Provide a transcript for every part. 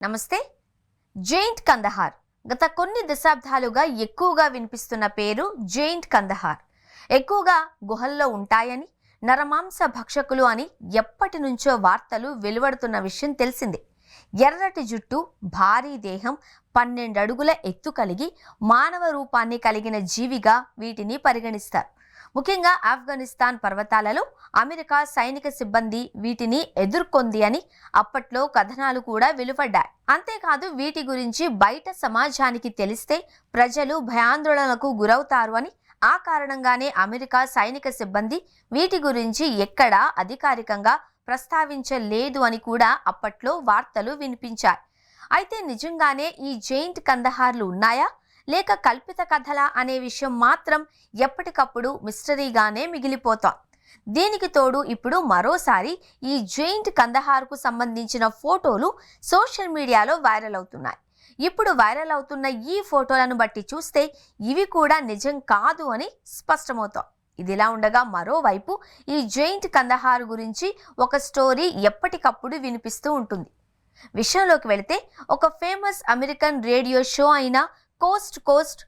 నమస్తే. జెయింట్ కందహార్ గత కొన్ని దశాబ్దాలుగా ఎక్కువగా వినిపిస్తున్న పేరు జెయింట్ కందహార్. ఎక్కువగా గుహల్లో ఉంటాయని, నరమాంస భక్షకులు అని ఎప్పటి నుంచో వార్తలు వెలువడుతున్న విషయం తెలిసిందే. ఎర్రటి జుట్టు, భారీ దేహం, 12 అడుగుల ఎత్తు కలిగి మానవ రూపాన్ని కలిగిన జీవిగా వీటిని పరిగణిస్తారు. ముఖ్యంగా ఆఫ్ఘనిస్తాన్ పర్వతాలలో అమెరికా సైనిక సిబ్బంది వీటిని ఎదుర్కొంది అని అప్పట్లో కథనాలు కూడా వెలువడ్డాయి. అంతేకాదు వీటి గురించి బయట సమాజానికి తెలిస్తే ప్రజలు భయాందోళనలకు గురవుతారు అని, ఆ కారణంగానే అమెరికా సైనిక సిబ్బంది వీటి గురించి ఎక్కడా అధికారికంగా ప్రస్తావించలేదు అని కూడా అప్పట్లో వార్తలు వినిపించాయి. అయితే నిజంగానే ఈ జెయింట్ కందహార్లు ఉన్నాయా లేక కల్పిత కథలా అనే విషయం మాత్రం ఎప్పటికప్పుడు మిస్టరీగానే మిగిలిపోతాం. దీనికి తోడు ఇప్పుడు మరోసారి ఈ జెయింట్ కందహార్కు సంబంధించిన ఫోటోలు సోషల్ మీడియాలో వైరల్ అవుతున్నాయి. ఇప్పుడు వైరల్ అవుతున్న ఈ ఫోటోలను బట్టి చూస్తే ఇవి కూడా నిజం కాదు అని స్పష్టమవుతాం. ఇదిలా ఉండగా మరోవైపు ఈ జెయింట్ కందహార్ గురించి ఒక స్టోరీ ఎప్పటికప్పుడు వినిపిస్తూ ఉంటుంది. విషయంలోకి వెళితే, ఒక ఫేమస్ అమెరికన్ రేడియో షో అయిన coast coast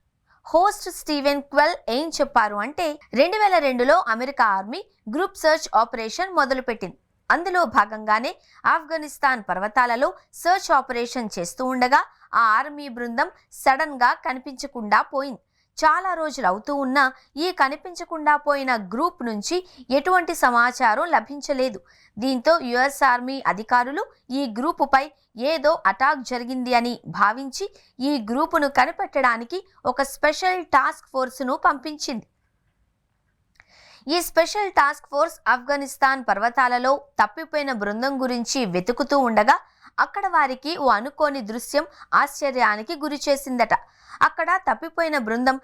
host Steven Quayle ఏం చెప్పారు అంటే, 2002లో America army group search operation మొదలుపెట్టింది. అందులో భాగంగానే ఆఫ్ఘనిస్తాన్ పర్వతాలలో సర్చ్ ఆపరేషన్ చేస్తూ ఉండగా ఆ ఆర్మీ బృందం సడన్ గా కనిపించకుండా పోయింది. చాలా రోజులు అవుతూ ఉన్నా ఈ కనిపించకుండా పోయిన గ్రూప్ నుంచి ఎటువంటి సమాచారం లభించలేదు. దీంతో యుఎస్ ఆర్మీ అధికారులు ఈ గ్రూపుపై ఏదో అటాక్ జరిగింది అని భావించి ఈ గ్రూపును కనిపెట్టడానికి ఒక స్పెషల్ టాస్క్ ఫోర్స్ను పంపించింది. ఈ స్పెషల్ టాస్క్ ఫోర్స్ ఆఫ్ఘనిస్తాన్ పర్వతాలలో తప్పిపోయిన బృందం గురించి వెతుకుతూ ఉండగా అక్కడ వారికి ఓ అనుకోని దృశ్యం ఆశ్చర్యానికి గురి చేసిందట. అక్కడ తప్పిపోయిన బృందం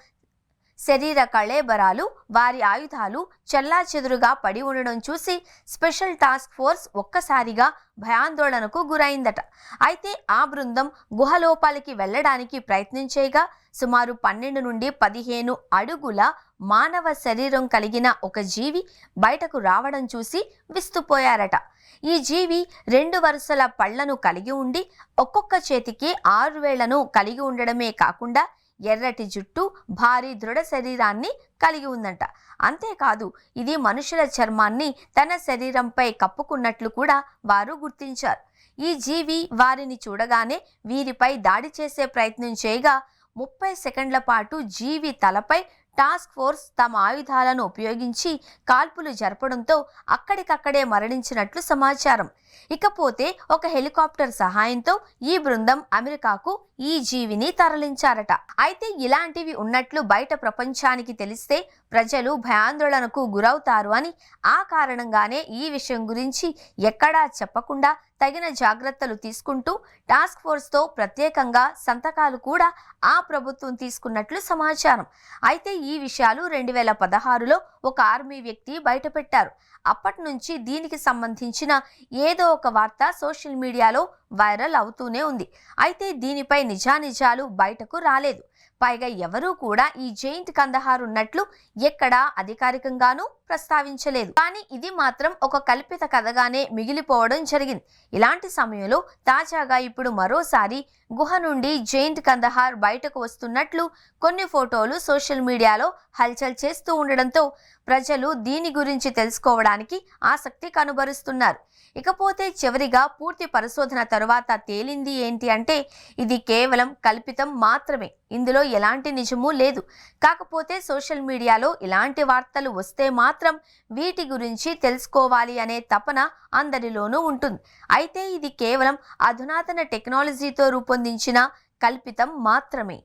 శరీర కళేబరాలు, వారి ఆయుధాలు చెల్లాచెదురుగా పడి ఉండడం చూసి స్పెషల్ టాస్క్ ఫోర్స్ ఒక్కసారిగా భయాందోళనకు గురైందట. అయితే ఆ బృందం గుహలోపలికి వెళ్లడానికి ప్రయత్నించేగా సుమారు 12 నుండి 15 అడుగుల మానవ శరీరం కలిగిన ఒక జీవి బయటకు రావడం చూసి విస్తుపోయారట. ఈ జీవి 2 వరుసల పళ్లను కలిగి ఉండి ఒక్కొక్క చేతికి 6 వేళ్లను కలిగి ఉండడమే కాకుండా ఎర్రటి జుట్టు, భారీ దృఢ శరీరాన్ని కలిగి ఉందంట. అంతేకాదు ఇది మనుషుల చర్మాన్ని తన శరీరంపై కప్పుకున్నట్లు కూడా వారు గుర్తించారు. ఈ జీవి వారిని చూడగానే వీరిపై దాడి చేసే ప్రయత్నం చేయగా 30 సెకండ్ల పాటు జీవి తలపై టాస్క్ ఫోర్స్ తమ ఆయుధాలను ఉపయోగించి కాల్పులు జరపడంతో అక్కడికక్కడే మరణించినట్లు సమాచారం. ఇకపోతే ఒక హెలికాప్టర్ సహాయంతో ఈ బృందం అమెరికాకు ఈ జీవిని తరలించారట. అయితే ఇలాంటివి ఉన్నట్లు బయట ప్రపంచానికి తెలిస్తే ప్రజలు భయాందోళనకు గురవుతారు అని, ఆ కారణంగానే ఈ విషయం గురించి ఎక్కడా చెప్పకుండా తగిన జాగ్రత్తలు తీసుకుంటూ టాస్క్ ఫోర్స్తో ప్రత్యేకంగా సంతకాలు కూడా ఆ ప్రభుత్వం తీసుకున్నట్లు సమాచారం. అయితే ఈ విషయాలు 2016లో ఒక ఆర్మీ వ్యక్తి బయటపెట్టారు. అప్పటి నుంచి దీనికి సంబంధించిన ఏదో ఒక వార్త సోషల్ మీడియాలో వైరల్ అవుతూనే ఉంది. అయితే దీనిపై నిజానిజాలు బయటకు రాలేదు. పైగా ఎవరూ కూడా ఈ జెయింట్ కందహార్ ఉన్నట్లు ఎక్కడా అధికారికంగానూ ప్రస్తావించలేదు. కానీ ఇది మాత్రం ఒక కల్పిత కథగానే మిగిలిపోవడం జరిగింది. ఇలాంటి సమయంలో తాజాగా ఇప్పుడు మరోసారి గుహ నుండి జెయింట్ కందహార్ బయటకు వస్తున్నట్లు కొన్ని ఫోటోలు సోషల్ మీడియాలో హల్చల్ చేస్తూ ఉండడంతో ప్రజలు దీని గురించి తెలుసుకోవడానికి ఆసక్తి కనబరుస్తున్నారు. ఇకపోతే చివరిగా పూర్తి పరిశోధన తరువాత తేలింది ఏంటి అంటే, ఇది కేవలం కల్పితం మాత్రమే. ఇందులో ఎలాంటి నిజమూ లేదు. కాకపోతే సోషల్ మీడియాలో ఇలాంటి వార్తలు వస్తే మాత్రం వీటి గురించి తెలుసుకోవాలి అనే తపన అందరిలోనూ ఉంటుంది. అయితే ఇది కేవలం అధునాతన టెక్నాలజీతో రూపొందించిన కల్పితం మాత్రమే.